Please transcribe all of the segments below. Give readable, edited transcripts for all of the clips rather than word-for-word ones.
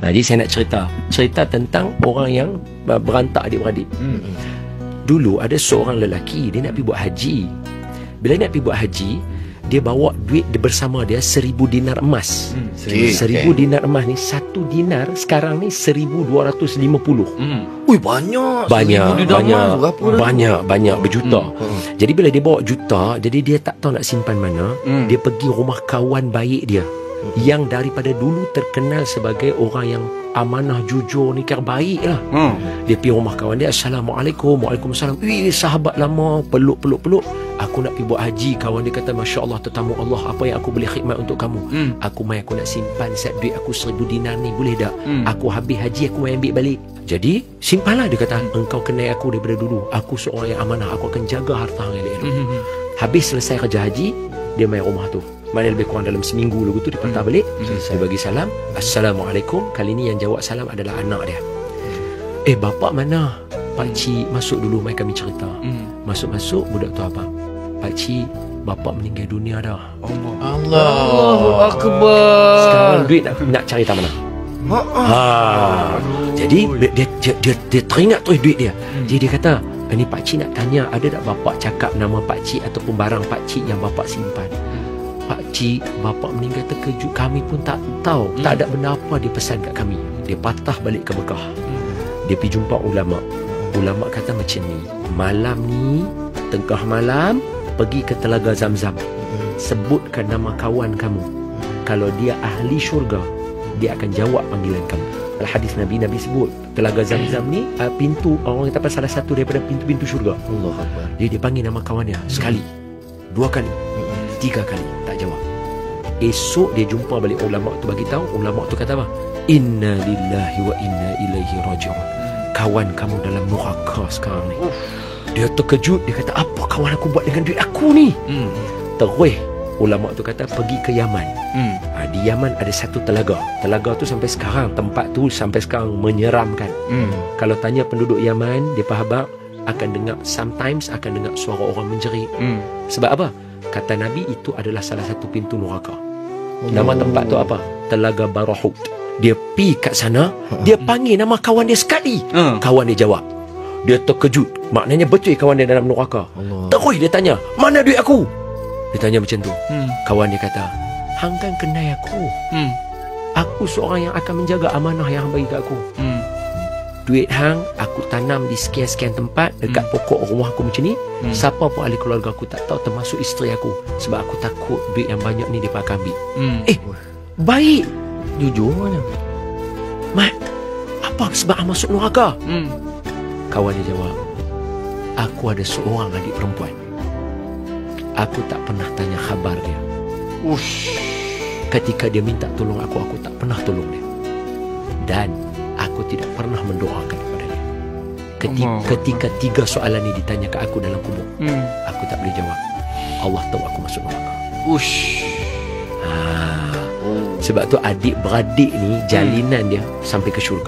Jadi saya nak cerita tentang orang yang berantak adik-beradik. Dulu ada seorang lelaki, dia nak pergi buat haji. Bila nak pergi buat haji, dia bawa duit bersama dia 1,000 dinar emas. 1,000 dinar emas ni, 1 dinar sekarang ni 1,250. Ui, banyak berjuta. Jadi bila dia bawa juta, jadi dia tak tahu nak simpan mana. Dia pergi rumah kawan baik dia yang daripada dulu terkenal sebagai orang yang amanah, jujur, nikah baik lah. Dia pergi rumah kawan dia, Assalamualaikum. Waalaikumsalam. Sahabat lama, peluk. Aku nak pergi buat haji. Kawan dia kata, Masya Allah, tetamu Allah, apa yang aku boleh khidmat untuk kamu? Aku nak simpan set duit aku 1,000 dinar ni, boleh tak? Aku habis haji, aku ambil balik. Jadi simpanlah. Dia kata, engkau kenal aku daripada dulu, aku seorang yang amanah, aku akan jaga harta yang elok. Habis selesai kerja haji, dia main rumah tu. Mana lebih kurang dalam seminggu lagu tu dia patah balik. Dia bagi salam, Assalamualaikum. Kali ni yang jawab salam adalah anak dia. Bapak mana? Pakcik masuk dulu, mai kami cerita. Masuk budak tu apa? Pakcik, bapak meninggal dunia dah. Allahu Akbar. Sekarang duit nak cari tak mana? Jadi dia teringat terus duit dia. Jadi dia kata, ini pakcik nak tanya, ada tak bapak cakap nama pakcik ataupun barang pakcik yang bapak simpan? Pakcik, bapak meninggal terkejut, kami pun tak tahu. Tak ada benda apa dia pesan kat kami. Dia patah balik ke Mekah. Dia pergi jumpa ulama. Ulama kata macam ni, malam ni, tengah malam, pergi ke Telaga Zamzam. Sebutkan nama kawan kamu. Kalau dia ahli syurga, dia akan jawab panggilan kamu. Hadis Nabi sebut Telaga Zamzam ni pintu, orang kata salah satu daripada pintu-pintu syurga. Allah Akbar. Dia panggil nama kawannya sekali, 2 kali, 3 kali, tak jawab. Esok dia jumpa balik ulama tu, bagi tahu. Ulama tu kata apa? Inna lillahi wa inna ilaihi raji'un. Kawan kamu dalam neraka sekarang ni. Dia terkejut. Dia kata, apa kawan aku buat dengan duit aku ni? Terus ulama tu kata, pergi ke Yaman. Di Yaman ada satu telaga. Telaga tu sampai sekarang, tempat tu sampai sekarang menyeramkan. Kalau tanya penduduk Yaman, dia faham akan dengar, sometimes akan dengar suara orang menjerit. Sebab apa? Kata Nabi, itu adalah salah satu pintu neraka. Nama tempat tu apa? Telaga Barahut. Dia pergi kat sana, dia panggil nama kawan dia sekali. Kawan dia jawab. Dia terkejut. Maknanya betul kawan dia dalam neraka. Terus dia tanya, mana duit aku? Dia tanya macam tu. Kawan dia kata, hang kan kenal aku. Aku seorang yang akan menjaga amanah yang hang bagi kat aku. Duit hang aku tanam di sekian-sekian tempat dekat pokok rumah aku macam ni. Siapa pun ahli keluarga aku tak tahu, termasuk isteri aku. Sebab aku takut duit yang banyak ni dia akan ambil. Baik. Jujur mana? Mat, apa sebab hang masuk neraka? Kawan dia jawab, aku ada seorang adik perempuan. Aku tak pernah tanya khabar dia. Ketika dia minta tolong aku tak pernah tolong dia. Dan aku tidak pernah mendoakan kepada dia. Ketika 3 soalan ni ditanya ke aku dalam kubur, aku tak boleh jawab. Allah tahu aku masuk neraka. Sebab tu adik-beradik ni jalinan dia sampai ke syurga.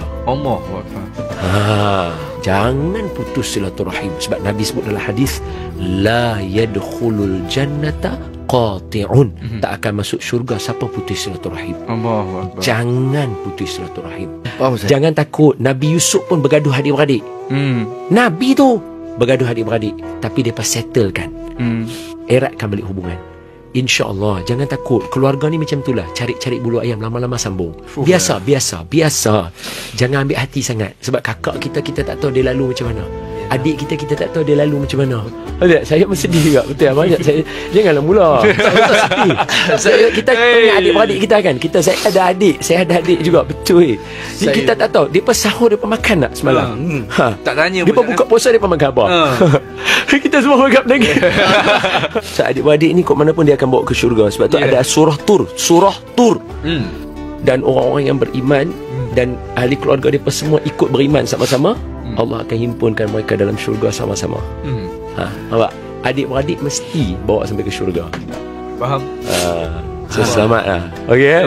Jangan putus silaturahim. Sebab Nabi sebut dalam hadis, la yadkhulul jannata qati'un. Tak akan masuk syurga siapa putus silaturahim. Jangan putus silaturahim. Jangan takut. Nabi Yusuf pun bergaduh adik-beradik. Nabi tu bergaduh adik-beradik, tapi dia pas settlekan, eratkan balik hubungan. InsyaAllah, jangan takut. Keluarga ni macam itulah, cari-cari bulu ayam, lama-lama sambung. Biasa. Jangan ambil hati sangat. Sebab kakak kita tak tahu dia lalu macam mana. Adik kita tak tahu dia lalu macam mana. Saya pun sedih juga. Betul, banyak saya. Janganlah mula. Kita punya adik-beradik kita kan. Saya ada adik juga. Betul. Jadi kita tak tahu dia pas sahur, dia pas makan tak semalam. Tak tanya. Dia pas buka puasa, dia pas makan apa. Kita semua makan lagi. So adik-beradik ni kok mana pun dia akan bawa ke syurga. Sebab tu ada surah Tur. Dan orang-orang yang beriman dan ahli keluarga dia semua ikut beriman sama-sama, Allah akan himpunkan mereka dalam syurga sama-sama. Nampak? Adik-beradik mesti bawa sampai ke syurga. Faham? So selamat lah. Okay.